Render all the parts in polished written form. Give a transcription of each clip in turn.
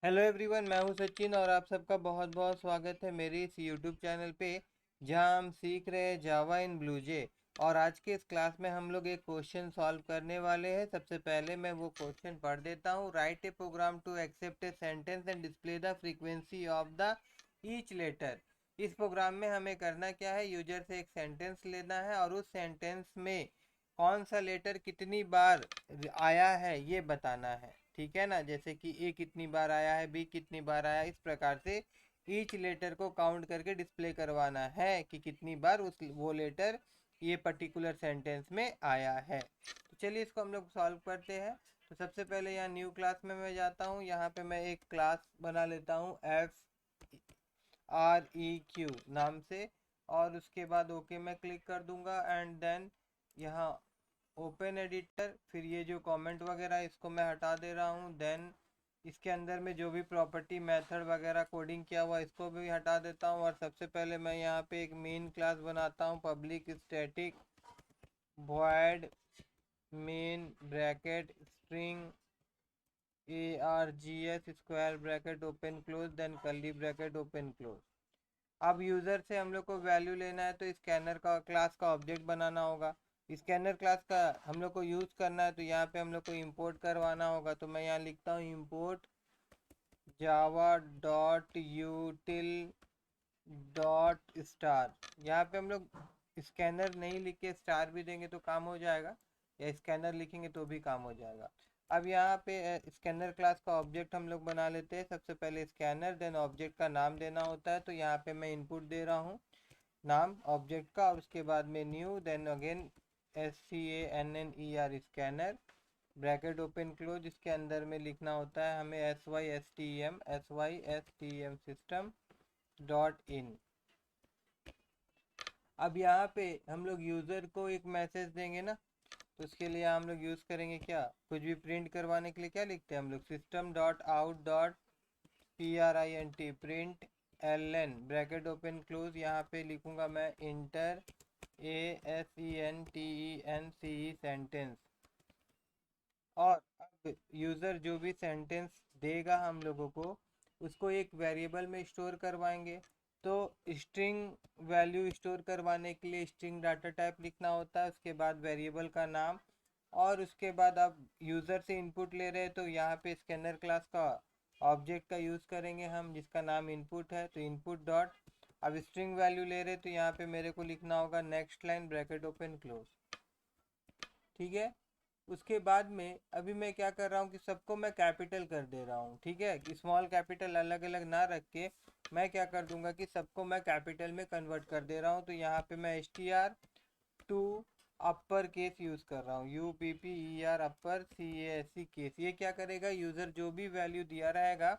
Hello everyone, मैं हूं सचिन और आप सबका बहुत बहुत स्वागत है मेरे इस यूट्यूब चैनल पे जहां हम सीख रहे हैं जावा इन ब्लूजे। और आज के इस क्लास में हम लोग एक क्वेश्चन सॉल्व करने वाले हैं। सबसे पहले मैं वो क्वेश्चन पढ़ देता हूं। Write a program to accept a sentence and display the frequency of the each letter. इस प्रोग्राम में हमें करना क्या है, यूजर से एक सेंटेंस लेना है और उस सेंटेंस में कौन सा लेटर कितनी बार आया है ये बताना है। ठीक है ना, जैसे कि ए कितनी बार आया है, बी कितनी बार आया है, इस प्रकार से ईच लेटर को काउंट करके डिस्प्ले करवाना है कि कितनी बार उस वो लेटर ये पर्टिकुलर सेंटेंस में आया है। तो चलिए इसको हम लोग सॉल्व करते हैं। तो सबसे पहले यहाँ न्यू क्लास में मैं जाता हूँ, यहाँ पे मैं एक क्लास बना लेता हूँ FREQ नाम से। और उसके बाद ओके मैं क्लिक कर दूंगा एंड देन यहाँ ओपन एडिटर। फिर ये जो कमेंट वगैरह इसको मैं हटा दे रहा हूँ। देन इसके अंदर में जो भी प्रॉपर्टी मेथड वगैरह कोडिंग किया हुआ इसको भी हटा देता हूँ। और सबसे पहले मैं यहाँ पे एक मेन क्लास बनाता हूँ, public static void main bracket string ARGS square bracket open close then curly bracket open close. अब यूज़र से हम लोग को वैल्यू लेना है तो स्कैनर का क्लास का ऑब्जेक्ट बनाना होगा। स्कैनर क्लास का हम लोग को यूज़ करना है तो यहाँ पे हम लोग को इंपोर्ट करवाना होगा। तो मैं यहाँ लिखता हूँ import Java dot यूटिल dot star. यहाँ पे हम लोग स्कैनर नहीं लिख के स्टार भी देंगे तो काम हो जाएगा, या स्कैनर लिखेंगे तो भी काम हो जाएगा। अब यहाँ पे स्कैनर क्लास का ऑब्जेक्ट हम लोग बना लेते हैं। सबसे पहले स्कैनर, देन ऑब्जेक्ट का नाम देना होता है। तो यहाँ पे मैं इनपुट दे रहा हूँ नाम ऑब्जेक्ट का, और उसके बाद में new, then again SCANNER scanner bracket open close. इसके अंदर में लिखना होता है हमें SYSTEM सिस्टम डॉट इन। अब यहाँ पे हम लोग यूज़र को एक मैसेज देंगे ना, तो उसके लिए हम लोग यूज़ करेंगे क्या, कुछ भी प्रिंट करवाने के लिए क्या लिखते हैं हम लोग, system dot out dot PRINT print LN bracket open close. यहाँ पे लिखूंगा मैं इंटर ASENTENCE सेंटेंस। और अब यूज़र जो भी सेंटेंस देगा हम लोगों को उसको एक वेरिएबल में स्टोर करवाएंगे। तो स्ट्रिंग वैल्यू स्टोर करवाने के लिए स्ट्रिंग डाटा टाइप लिखना होता है, उसके बाद वेरिएबल का नाम। और उसके बाद आप यूज़र से इनपुट ले रहे हैं तो यहाँ पे स्कैनर क्लास का ऑब्जेक्ट का यूज़ करेंगे हम, जिसका नाम इनपुट है। तो इनपुट डॉट, अब स्ट्रिंग वैल्यू ले रहे तो यहाँ पे मेरे को लिखना होगा next line bracket open close. ठीक है। उसके बाद में अभी मैं क्या कर रहा हूँ कि सबको मैं कैपिटल कर दे रहा हूँ। ठीक है, कि स्मॉल कैपिटल अलग अलग ना रख के मैं क्या कर दूंगा कि सबको मैं कैपिटल में कन्वर्ट कर दे रहा हूँ। तो यहाँ पे मैं STR to upper case use कर रहा हूँ, UPPER अपर CASE केस। ये क्या करेगा, यूज़र जो भी वैल्यू दिया रहेगा,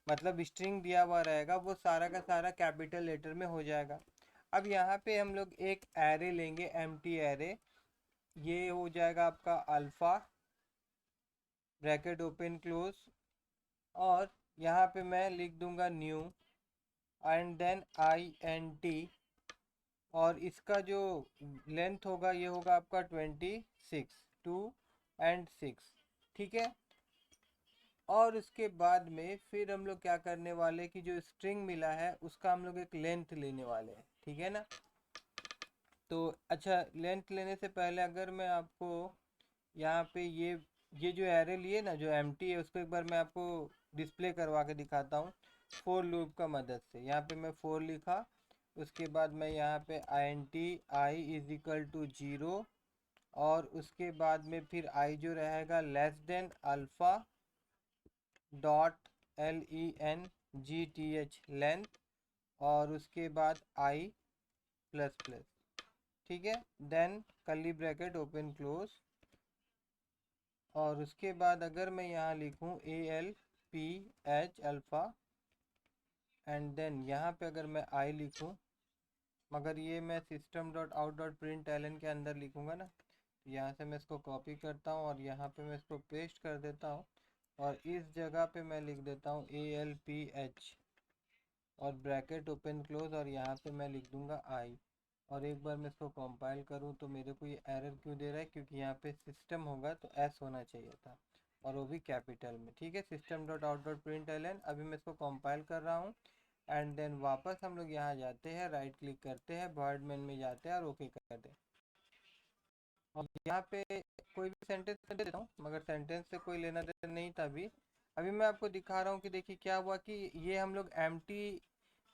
मतलब स्ट्रिंग दिया हुआ रहेगा, वो सारा का सारा कैपिटल लेटर में हो जाएगा। अब यहाँ पे हम लोग एक एरे लेंगे, एम्प्टी एरे। ये हो जाएगा आपका अल्फ़ा ब्रैकेट ओपन क्लोज। और यहाँ पे मैं लिख दूंगा न्यू एंड देन INT। और इसका जो लेंथ होगा ये होगा आपका 26, 2 और 6। ठीक है। और उसके बाद में फिर हम लोग क्या करने वाले कि जो स्ट्रिंग मिला है उसका हम लोग एक लेंथ लेने वाले हैं। ठीक है ना। तो अच्छा, लेंथ लेने से पहले अगर मैं आपको यहाँ पे ये जो एरे लिए ना जो एम्प्टी है उसको एक बार मैं आपको डिस्प्ले करवा के दिखाता हूँ फोर लूप का मदद से। यहाँ पे मैं फोर लिखा, उसके बाद मैं यहाँ पे I=0, और उसके बाद में फिर आई जो रहेगा less than alpha dot LENGTH length, और उसके बाद आई प्लस प्लस। ठीक है, then curly bracket open close. और उसके बाद अगर मैं यहाँ लिखूँ ALPH अल्फ़ा, एंड देन यहाँ पे अगर मैं आई लिखूँ, मगर ये मैं system dot out dot print L N के अंदर लिखूँगा ना, तो यहाँ से मैं इसको कॉपी करता हूँ और यहाँ पे मैं इसको पेस्ट कर देता हूँ। और इस जगह पे मैं लिख देता हूँ ALPH और ब्रैकेट ओपन क्लोज, और यहाँ पे मैं लिख दूँगा आई। और एक बार मैं इसको कंपाइल करूँ तो मेरे को ये एरर क्यों दे रहा है, क्योंकि यहाँ पे सिस्टम होगा तो S होना चाहिए था। और वो भी कैपिटल में। ठीक है, system dot out dot print L N. अभी मैं इसको कंपाइल कर रहा हूँ एंड देन वापस हम लोग यहाँ जाते हैं, राइट क्लिक करते हैं, वर्ड मेन में जाते हैं और ओके कर दें। और यहाँ पे कोई भी सेंटेंस दे देता हूँ, मगर सेंटेंस से कोई लेना देना नहीं था अभी। अभी मैं आपको दिखा रहा हूँ कि देखिए क्या हुआ कि ये हम लोग एम्प्टी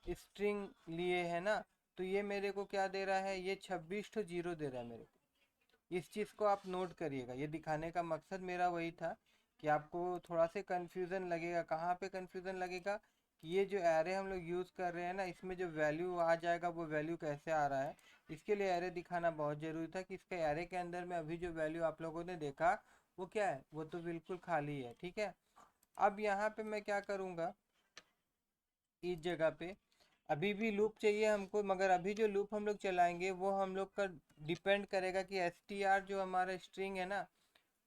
स्ट्रिंग लिए है ना, तो ये मेरे को क्या दे रहा है, ये 26 तो जीरो दे रहा है मेरे को। इस चीज़ को आप नोट करिएगा, ये दिखाने का मकसद मेरा वही था कि आपको थोड़ा से कन्फ्यूज़न लगेगा। कहाँ पे कन्फ्यूज़न लगेगा कि ये जो एरे हम लोग यूज़ कर रहे हैं ना, इसमें जो वैल्यू आ जाएगा वो वैल्यू कैसे आ रहा है। इसके लिए एरे दिखाना बहुत ज़रूरी था कि इसके एरे के अंदर में अभी जो वैल्यू आप लोगों ने देखा वो क्या है, वो तो बिल्कुल खाली है। ठीक है, अब यहाँ पे मैं क्या करूँगा, इस जगह पे अभी भी लूप चाहिए हमको, मगर अभी जो लूप हम लोग चलाएंगे वो हम लोग का डिपेंड करेगा कि str जो हमारा स्ट्रिंग है ना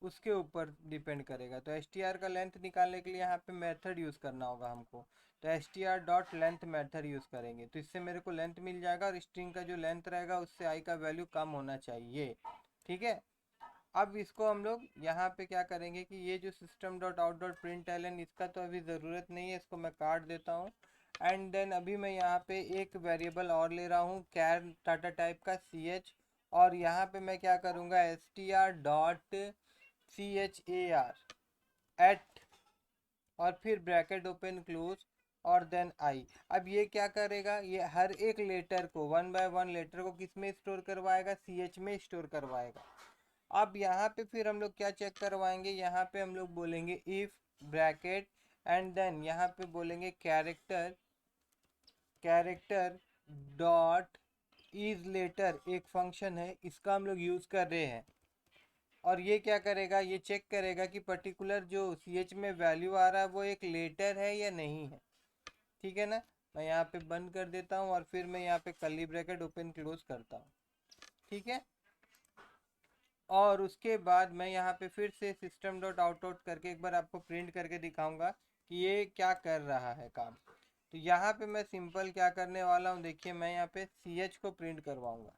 उसके ऊपर डिपेंड करेगा। तो str का लेंथ निकालने के लिए यहाँ पे मेथड यूज़ करना होगा हमको। तो str dot length method use करेंगे, तो इससे मेरे को लेंथ मिल जाएगा और स्ट्रिंग का जो लेंथ रहेगा उससे आई का वैल्यू कम होना चाहिए। ठीक है, अब इसको हम लोग यहाँ पे क्या करेंगे कि ये जो system dot out dot print L N, इसका तो अभी ज़रूरत नहीं है, इसको मैं काट देता हूँ। एंड देन अभी मैं यहाँ पे एक वेरिएबल और ले रहा हूँ कैर टाटा टाइप का ch, और यहाँ पे मैं क्या करूँगा str डॉट car एट, और फिर ब्रैकेट ओपन क्लोज और देन आई। अब ये क्या करेगा, ये हर एक लेटर को वन बाय वन लेटर को किस में स्टोर करवाएगा, ch में स्टोर करवाएगा। अब यहाँ पे फिर हम लोग क्या चेक करवाएंगे, यहाँ पे हम लोग बोलेंगे इफ ब्रैकेट एंड देन यहाँ पे बोलेंगे character, character dot is letter, एक फंक्शन है इसका हम लोग यूज़ कर रहे हैं। और ये क्या करेगा, ये चेक करेगा कि पर्टिकुलर जो ch में वैल्यू आ रहा है वो एक लेटर है या नहीं है। ठीक है ना, मैं यहाँ पे बंद कर देता हूँ और फिर मैं यहाँ पे कर्ली ब्रैकेट ओपन क्लोज करता हूँ। ठीक है, और उसके बाद मैं यहाँ पे फिर से सिस्टम डॉट आउट आउट करके एक बार आपको प्रिंट करके दिखाऊंगा कि ये क्या कर रहा है काम। तो यहाँ पे मैं सिंपल क्या करने वाला हूँ, देखिए मैं यहाँ पे ch को प्रिंट करवाऊंगा,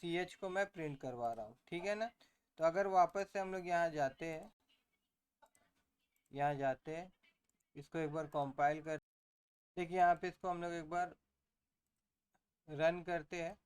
ch को मैं प्रिंट करवा रहा हूँ। ठीक है ना, तो अगर वापस से हम लोग यहाँ जाते हैं, यहाँ जाते हैं, इसको एक बार कंपाइल कर, देखिए यहाँ पे इसको हम लोग एक बार रन करते हैं।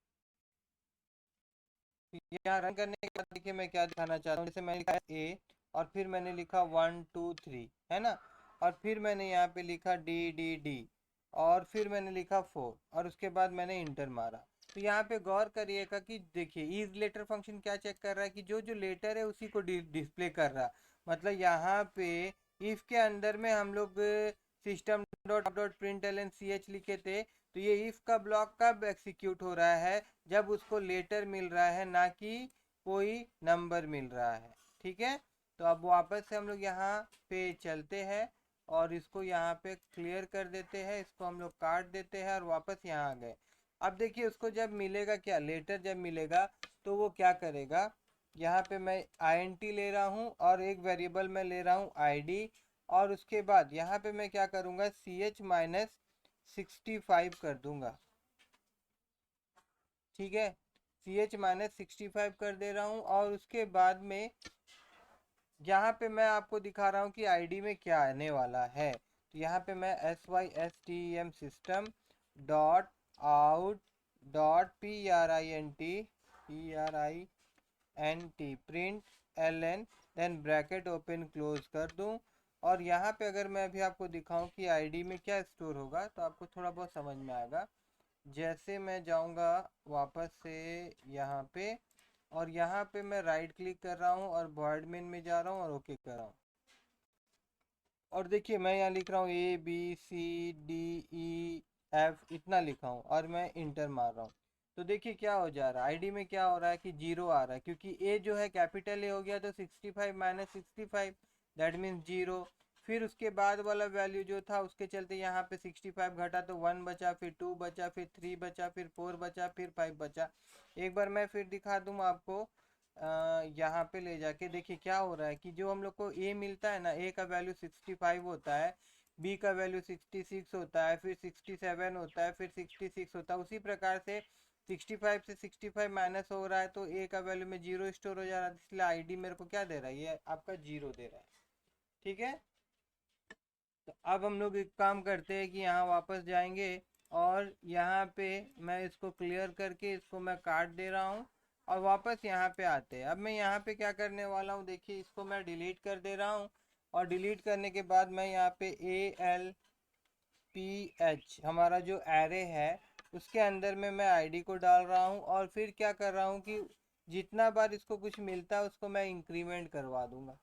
यहाँ रन करने के बाद देखिए मैं क्या दिखाना चाहता हूँ, जैसे मैंने लिखा ए और फिर मैंने लिखा 1 2 3 है ना, और फिर मैंने यहाँ पे लिखा डी और फिर मैंने लिखा 4 और उसके बाद मैंने इंटर मारा। तो यहाँ पे गौर करिएगा कि देखिए इज लेटर फंक्शन क्या चेक कर रहा है कि जो जो लेटर है उसी को डिस्प्ले कर रहा है। मतलब यहाँ पे इफ के अंदर में हम लोग system dot dot print L N C H लिखे थे, तो ये इफ का ब्लॉक कब एग्जीक्यूट हो रहा है, जब उसको लेटर मिल रहा है ना कि कोई नंबर मिल रहा है। ठीक है, तो अब वापस से हम लोग यहाँ पे चलते हैं और इसको यहाँ पे क्लियर कर देते हैं, इसको हम लोग काट देते हैं और वापस यहाँ आ गए। अब देखिए उसको जब मिलेगा क्या, लेटर जब मिलेगा तो वो क्या करेगा, यहाँ पे मैं int ले रहा हूँ और एक वेरिएबल में ले रहा हूँ id, और उसके बाद यहाँ पे मैं क्या करूँगा ch माइनस 65 कर दूंगा। ठीक है, ch माइनस 65 कर दे रहा हूँ और उसके बाद में यहाँ पे मैं आपको दिखा रहा हूँ कि आईडी में क्या आने वाला है। तो यहाँ पे मैं system system dot out dot print print ln then bracket open close कर दूँ। और यहाँ पे अगर मैं अभी आपको दिखाऊं कि आईडी में क्या स्टोर होगा तो आपको थोड़ा बहुत समझ में आएगा। जैसे मैं जाऊँगा वापस से यहाँ पे, और यहाँ पे मैं राइट क्लिक कर रहा हूँ और वर्ड मेन में जा रहा हूँ और ओके कर रहा हूँ। और देखिए मैं यहाँ लिख रहा हूँ ABCDEF इतना लिखा हूँ और मैं इंटर मार रहा हूँ। तो देखिए क्या हो जा रहा है, आईडी में क्या हो रहा है कि जीरो आ रहा है, क्योंकि ए जो है कैपिटल ए हो गया, तो 65 माइनस 65 दैट मीन्स जीरो। फिर उसके बाद वाला वैल्यू जो था उसके चलते यहाँ पे 65 घटा तो 1 बचा, फिर 2 बचा, फिर 3 बचा, फिर 4 बचा, फिर 5 बचा। एक बार मैं फिर दिखा दूँ आपको, यहाँ पे ले जाके देखिए क्या हो रहा है कि जो हम लोग को ए मिलता है ना, ए का वैल्यू 65 होता है, बी का वैल्यू 66 होता है, फिर 67 होता है, फिर 66 होता है। उसी प्रकार से 65 से 65 माइनस हो रहा है तो ए का वैल्यू में जीरो स्टोर हो जा रहा है, इसलिए आईडी मेरे को क्या दे रहा है, ये आपका जीरो दे रहा है। ठीक है। तो अब हम लोग एक काम करते हैं कि यहाँ वापस जाएंगे और यहाँ पे मैं इसको क्लियर करके इसको मैं काट दे रहा हूँ और वापस यहाँ पे आते हैं। अब मैं यहाँ पे क्या करने वाला हूँ, देखिए इसको मैं डिलीट कर दे रहा हूँ और डिलीट करने के बाद मैं यहाँ पे ALPH हमारा जो एरे है उसके अंदर में मैं आईडी को डाल रहा हूँ और फिर क्या कर रहा हूँ कि जितना बार इसको कुछ मिलता है उसको मैं इंक्रीमेंट करवा दूंगा।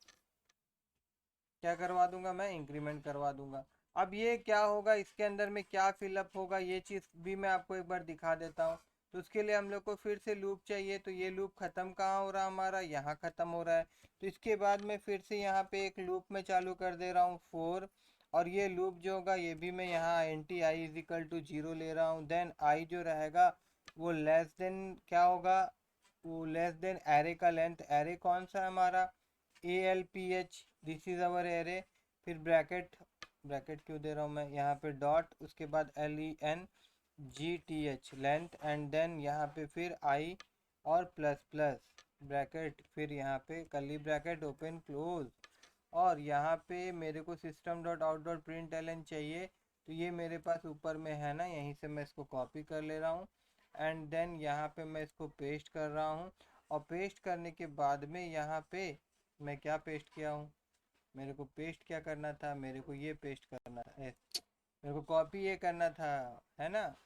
क्या करवा दूंगा, मैं इंक्रीमेंट करवा दूंगा। अब ये क्या होगा, इसके अंदर में क्या फिलअप होगा ये चीज़ भी मैं आपको एक बार दिखा देता हूँ। तो उसके लिए हम लोग को फिर से लूप चाहिए, तो ये लूप ख़त्म कहाँ हो रहा है हमारा, यहाँ ख़त्म हो रहा है। तो इसके बाद मैं फिर से यहाँ पे एक लूप में चालू कर दे रहा हूँ 4, और ये लूप जो होगा ये भी मैं यहाँ NT I is equal to 0 ले रहा हूँ। देन आई जो रहेगा वो लेस देन क्या होगा, वो लेस देन एरे का लेंथ। एरे कौन सा है हमारा, ALPH, this is our array. फिर ब्रैकेट, ब्रैकेट क्यों दे रहा हूँ मैं, यहाँ पे डॉट, उसके बाद LENGTH लेंथ, एंड देन यहाँ पे फिर आई और प्लस प्लस ब्रैकेट, फिर यहाँ पे कर्ली ब्रैकेट ओपन क्लोज। और यहाँ पे मेरे को system dot out dot print L N चाहिए, तो ये मेरे पास ऊपर में है ना, यहीं से मैं इसको कॉपी कर ले रहा हूँ एंड देन यहाँ पे मैं इसको पेस्ट कर रहा हूँ। और पेस्ट करने के बाद में यहाँ पे मैं क्या पेस्ट किया हूँ, मेरे को पेस्ट क्या करना था, मेरे को ये पेस्ट करना था, मेरे को कॉपी ये करना था, है ना।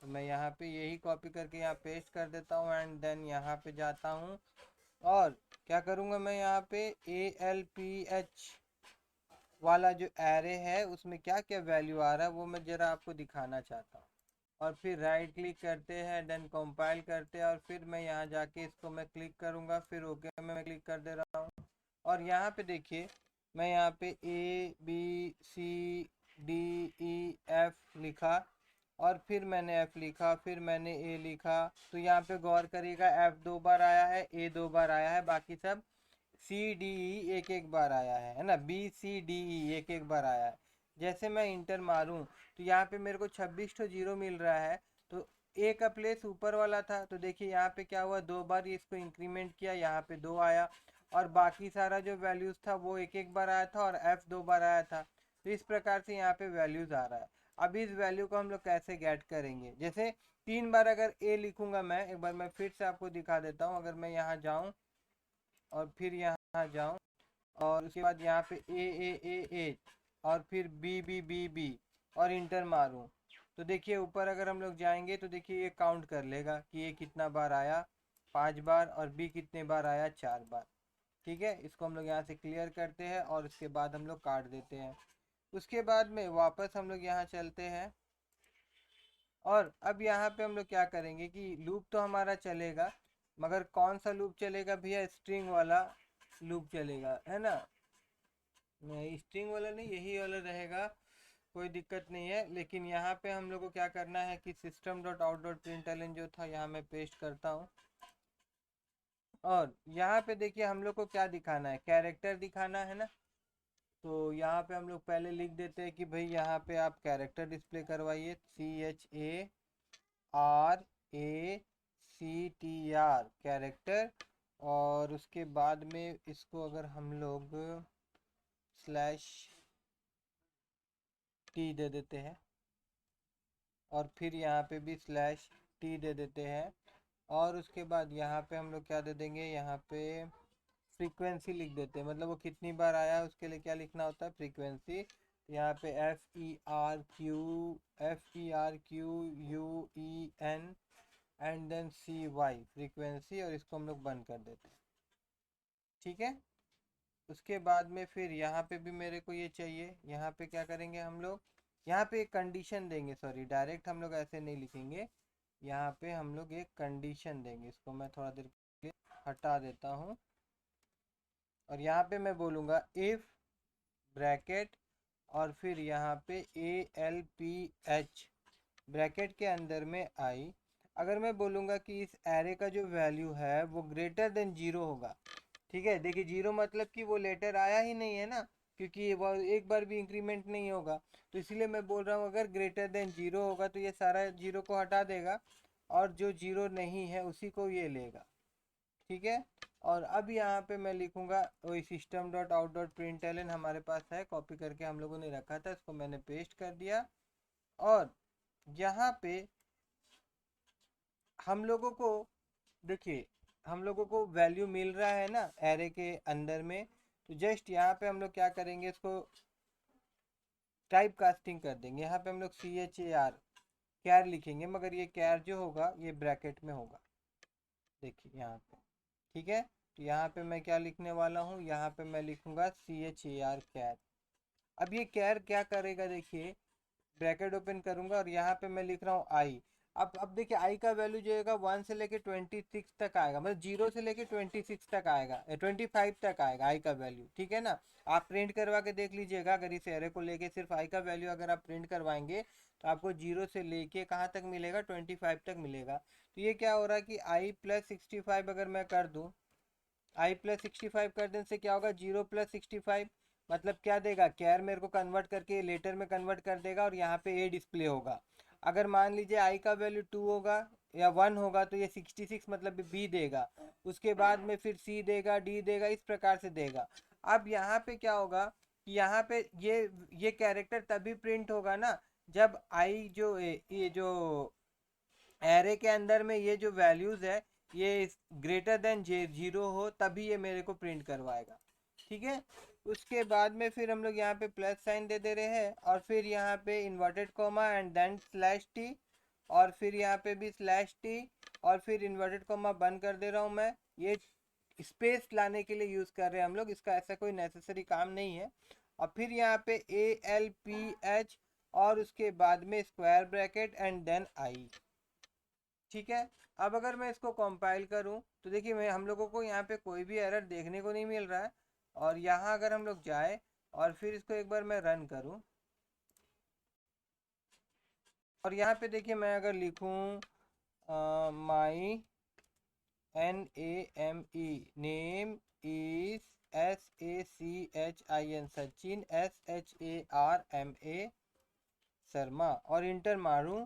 तो मैं यहाँ पे यही कॉपी करके यहाँ पेस्ट कर देता हूँ एंड देन यहाँ पे जाता हूँ और क्या करूँगा, मैं यहाँ पे ALPH वाला जो एरे है उसमें क्या क्या वैल्यू आ रहा है वो मैं ज़रा आपको दिखाना चाहता हूँ। और फिर राइट क्लिक करते हैं, देन कंपाइल करते हैं और फिर मैं यहाँ जाके इसको मैं क्लिक करूँगा, फिर ओके में मैं क्लिक कर दे रहा हूँ। और यहाँ पे देखिए मैं यहाँ पे ABCDEF लिखा और फिर मैंने F लिखा, फिर मैंने A लिखा। तो यहाँ पे गौर करिएगा F 2 बार आया है, A 2 बार आया है, बाकी सब CDE एक एक बार आया है ना, BCDE एक एक बार आया है। जैसे मैं इंटर मारूं तो यहाँ पे मेरे को 26 तो जीरो मिल रहा है। तो ए का प्लेस ऊपर वाला था, तो देखिए यहाँ पे क्या हुआ, 2 बार ये इसको इंक्रीमेंट किया, यहाँ पे 2 आया। और बाकी सारा जो वैल्यूज़ था वो एक एक बार आया था और F 2 बार आया था। तो इस प्रकार से यहाँ पे वैल्यूज़ आ रहा है। अब इस वैल्यू को हम लोग कैसे गेट करेंगे, जैसे 3 बार अगर ए लिखूंगा, मैं एक बार मैं फिर से आपको दिखा देता हूँ। अगर मैं यहाँ जाऊँ और फिर यहाँ जाऊँ और उसके बाद यहाँ पे A और फिर B और इंटर मारूँ, तो देखिए ऊपर अगर हम लोग जाएंगे तो देखिए ये काउंट कर लेगा कि ये कितना बार आया, 5 बार, और B कितने बार आया, 4 बार। ठीक है, इसको हम लोग यहाँ से क्लियर करते हैं और उसके बाद हम लोग काट देते हैं। उसके बाद में वापस हम लोग यहाँ चलते हैं और अब यहाँ पे हम लोग क्या करेंगे कि लूप तो हमारा चलेगा, मगर कौन सा लूप चलेगा भैया, स्ट्रिंग वाला लूप चलेगा, है ना। नहीं, स्ट्रिंग वाला नहीं, यही वाला रहेगा, कोई दिक्कत नहीं है। लेकिन यहाँ पे हम लोग को क्या करना है कि system dot out dot println जो था यहाँ मैं पेस्ट करता हूँ। और यहाँ पे देखिए हम लोग को क्या दिखाना है, कैरेक्टर दिखाना है ना। तो यहाँ पे हम लोग पहले लिख देते हैं कि भाई यहाँ पे आप कैरेक्टर डिस्प्ले करवाइए, CHARACTR कैरेक्टर। और उसके बाद में इसको अगर हम लोग /T दे देते हैं और फिर यहाँ पे भी /T दे देते हैं। और उसके बाद यहाँ पे हम लोग क्या दे देंगे, यहाँ पे फ्रीक्वेंसी लिख देते हैं, मतलब वो कितनी बार आया है उसके लिए क्या लिखना होता है, फ्रीक्वेंसी। यहाँ पे FERQUEN and then CY frequency, और इसको हम लोग बंद कर देते हैं। ठीक है, उसके बाद में फिर यहाँ पे भी मेरे को ये चाहिए, यहाँ पे क्या करेंगे हम लोग, यहाँ पे एक कंडीशन देंगे, सॉरी डायरेक्ट हम लोग ऐसे नहीं लिखेंगे, यहाँ पे हम लोग एक कंडीशन देंगे। इसको मैं थोड़ा देर के लिए हटा देता हूँ और यहाँ पे मैं बोलूँगा इफ़ ब्रैकेट और फिर यहाँ पे ALPH ब्रैकेट के अंदर में आई। अगर मैं बोलूँगा कि इस एरे का जो वैल्यू है वो ग्रेटर देन 0 होगा, ठीक है, देखिए 0 मतलब कि वो लेटर आया ही नहीं है ना, क्योंकि वो एक बार भी इंक्रीमेंट नहीं होगा। तो इसलिए मैं बोल रहा हूँ अगर ग्रेटर देन 0 होगा तो ये सारा 0 को हटा देगा और जो 0 नहीं है उसी को ये लेगा। ठीक है। और अब यहाँ पे मैं लिखूंगा वही system dot out dot println हमारे पास है, कॉपी करके हम लोगों ने रखा था, इसको मैंने पेस्ट कर दिया। और यहाँ पे हम लोगों को देखिए, हम लोगों को वैल्यू मिल रहा है ना एरे के अंदर में, तो जस्ट यहाँ पे हम लोग क्या करेंगे, इसको टाइप कास्टिंग कर देंगे। यहाँ पे हम लोग CHAR कैर लिखेंगे, मगर ये कैर जो होगा ये ब्रैकेट में होगा, देखिए यहाँ पे। ठीक है, तो यहाँ पे मैं क्या लिखने वाला हूँ, यहाँ पे मैं लिखूंगा CHAR कैर। अब ये कैर क्या करेगा, देखिए ब्रैकेट ओपन करूंगा और यहाँ पे मैं लिख रहा हूँ आई। अब देखिए आई का वैल्यू जो है 1 से लेके 26 तक आएगा, मतलब 0 से लेके 26 तक आएगा, 25 तक आएगा आई का वैल्यू। ठीक है ना, आप प्रिंट करवा के देख लीजिएगा, अगर इस एरे को लेके सिर्फ आई का वैल्यू अगर आप प्रिंट करवाएंगे तो आपको 0 से लेके कहाँ तक मिलेगा, 25 तक मिलेगा। तो ये क्या हो रहा है कि आई प्लस 65 अगर मैं कर दूँ, आई प्लस 65 कर देने से क्या होगा, 0 + 65 मतलब क्या देगा, कैर मेरे को कन्वर्ट करके लेटर में कन्वर्ट कर देगा और यहाँ पे ए डिस्प्ले होगा। अगर मान लीजिए आई का वैल्यू 2 होगा या 1 होगा तो ये 66 मतलब बी देगा, उसके बाद में फिर सी देगा, डी देगा, इस प्रकार से देगा। अब यहाँ पे क्या होगा कि यहाँ पे ये कैरेक्टर तभी प्रिंट होगा ना जब आई जो ये जो एरे के अंदर में ये जो वैल्यूज है ये ग्रेटर देन 0 हो, तभी ये मेरे को प्रिंट करवाएगा। ठीक है, उसके बाद में फिर हम लोग यहाँ पे प्लस साइन दे रहे हैं और फिर यहाँ पे inverted comma and then /t, और फिर यहाँ पे भी /t, और फिर इन्वर्टेड कॉमा बंद कर दे रहा हूँ मैं। ये स्पेस लाने के लिए यूज़ कर रहे हैं हम लोग, इसका ऐसा कोई नेसेसरी काम नहीं है। और फिर यहाँ पे ALPH और उसके बाद में square bracket and then I. ठीक है, अब अगर मैं इसको कंपाइल करूं तो देखिए मैं हम लोगों को यहाँ पे कोई भी एरर देखने को नहीं मिल रहा है। और यहाँ अगर हम लोग जाए और फिर इसको एक बार मैं रन करूं, और यहाँ पे देखिए मैं अगर लिखूं माई NAME name is SACHIN Sachin SHARMA Sharma और इंटर मारूं,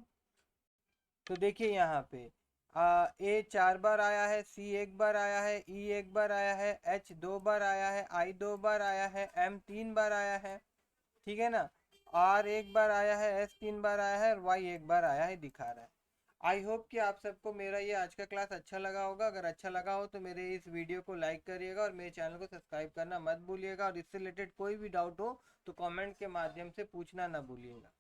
तो देखिए यहाँ पे ए 4 बार आया है, सी 1 बार आया है, ई 1 बार आया है, एच 2 बार आया है, आई 2 बार आया है, एम 3 बार आया है। ठीक है ना, आर 1 बार आया है, एस 3 बार आया है और वाई 1 बार आया है, दिखा रहा है। आई होप कि आप सबको मेरा ये आज का क्लास अच्छा लगा होगा। अगर अच्छा लगा हो तो मेरे इस वीडियो को लाइक करिएगा और मेरे चैनल को सब्सक्राइब करना मत भूलिएगा, और इससे रिलेटेड कोई भी डाउट हो तो कमेंट के माध्यम से पूछना ना भूलिएगा।